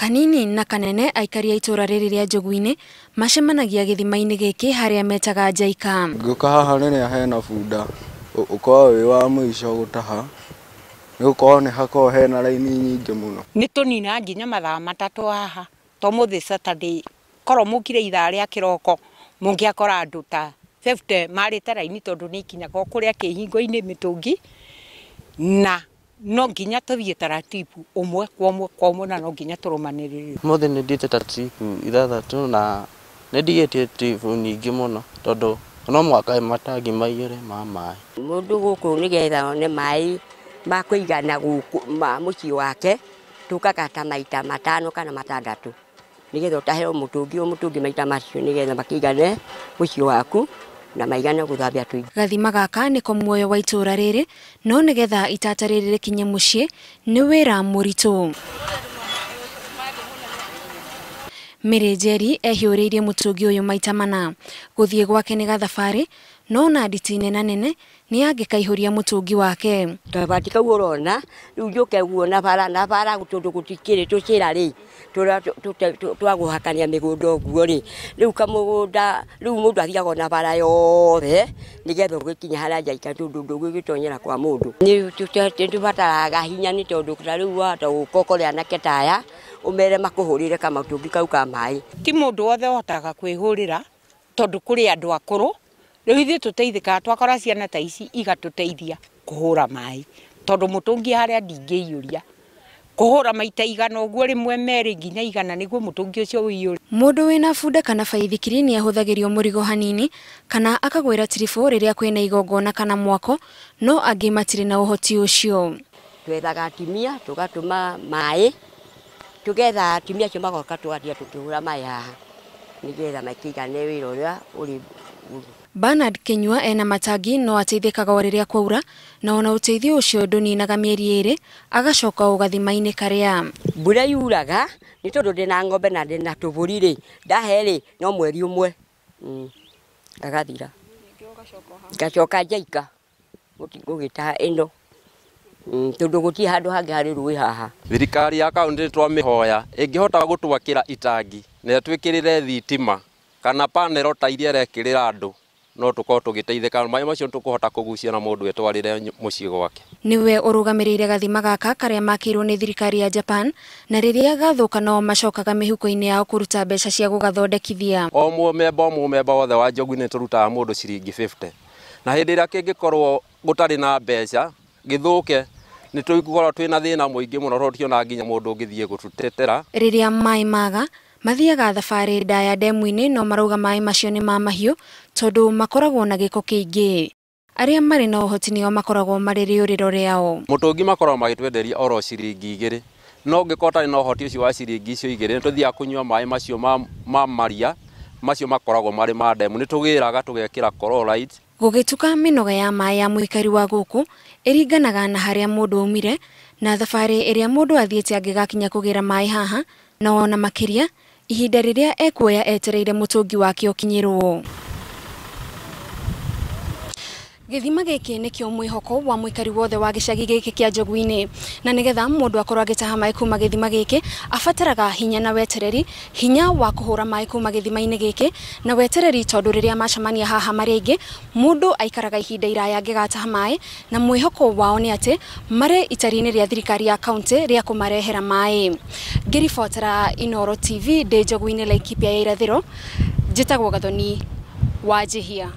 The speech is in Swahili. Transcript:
Kanini na kanene aikari a itura riri ria Njogu-ini macemanagia githima-ini giki haria metaga njaika. Nguka haha nene hena bunda uko wi wa mwisho gutaha nigukorwo ni hakorwo hena raini nyingi muno. Ni tunina nginya mathaa matatu haha to muthi Saturday korwo mukire ithaa ria kiroko mungiakora andu ta 50 marite raini tondu ni kinyaga kuria kihingo-ini mitungi na no nginya tuthie taratibu umwe kwa umwe na no nginya turumanirire. Muthi ni ndiete taratibu ithathatu na ni ndiete taratibu nyingi muno tondu no mwaka matangi maiyire ma maai. Mundu guku ni getha ne maai makuigana guku mucii wake tukagata maita matano kana matandatu ni getha utaheo mutungi maita macio ni getha makigane mucii waku na maigana guthambia twingi. Gathima gaka niko muoyo wa itura riri no ni getha itata riri rikinye mucii ni wira muritu. Mirejeri ehiuririe mutungi uyu maita mana guthie gwake ni gathafari no na nditine na nene ni angikaihuria mutungi wake. Tabatika urona riu njuke guona bara gutundu gutikire tucira ri twaguhakania migundo guo ri riu kamugunda riu mundu athiaga na bara yothe ni getha gukinya haria njaika tundu ndugigitonyera kwa mundu ni tubataraga hinya ni tondu riu wata gukokoria na ketaya umere makuhurire kama mutungi kau ka maai. Ti mundu wothe otaga kwihurira tondu kuri andu akuru riu ithuĩ tuteithĩkaga twakora ciana ta ici igatuteithia kuhura maai tondu mutungi haria ndingĩiyũria kuhura maita igana ũguo rimwe meri nginya igana niguo mutungi ucio ũiyũre. Mundu wina bunda kana baithikiri ni ahuthagirio murigo hanini kana akagwira tirifu riria kwina igongona kana mwako no angi matire na uhoti ucio. Twethaga atimia tugatuma maai tugetha atimia acio magoka twathia tukihura maai haha ni getha makigane wira uria uri. Bernard Kenyua ena matangi no ateithikaga riria kwaura na ona uteithio ucio nduninaga mieri iri agacoka ugathima-ini karia. Mbura yuraga ni tondu ndina ng'ombe na ndina tuburi ri ndaheri no mweri umwe agathira ngacoka njaika gugitaha ino tondu guti handu hangi hari rui haha. Thirikari ya kaunti twamihoya ingihota gutwakira itangi na twikirire thitima kana panero ta iria rekirira andu no tuko tugiteithika maai macio tukuhota kugucia na mundu etwarire mucii gwake. Niwe urugamirire gathima gaka karia makirwo ni thirikari ya Japan na riria gathuka no macokaga mihuko-ini yao kuruta mbeca cia gugathondekithia. O mumemba wothe wa Njogu-ini turutaga mundu ciringi 50 na hindi ria kingikorwo gutari na mbeca githuke ni tuigukorwo twina thina muingi muno rotiona nginya mundu ungithie gututetera. Riria maai maga mathiaga thafari ndaya demu-ini no marauga maai macio ni ma mahiu tondu makoragwo na giko kiingi. Aria mari na uhoti nio makoragwo mari riuriro riao. Mutungi makoragwo magitwenderia oro ciringi 2 no ngikota na uhoti ucio wa ciringi icio 2 tuthia kunywa maai macio ma maria macio makoragwo mari ma demu ni tugiraga tugekira chloride. Gugituka minoga ya maai ya muikari wa guku iringanaga na haria mundu umire na thafari iria mundu athiete angigakinya kugira maai haha na ona makiria ihinda riria ekuoya etereire mutungi wake ukinyirwo. Githima giki nikio mwihoko wa muikari wothe wa gicagi giki kia Njogu-ini na nigetha mundu akorwo agitaha maai kuma githima giki afataraga hinya na wetereri, hinya wa kuhura maai kuma githima-ini giki na wetereri tondu riria macemania haha mari ingi mundu aikaraga ihinda iraya angigataha maai na mwihoko wao ni ati mari itari-ini ria thirikari ya kaunti ria kumarehera maai. Ngiribotera Inooro TV ndi Njogu-ini Laikipia ya irathiro njitagwo Gathoni wa Jihia.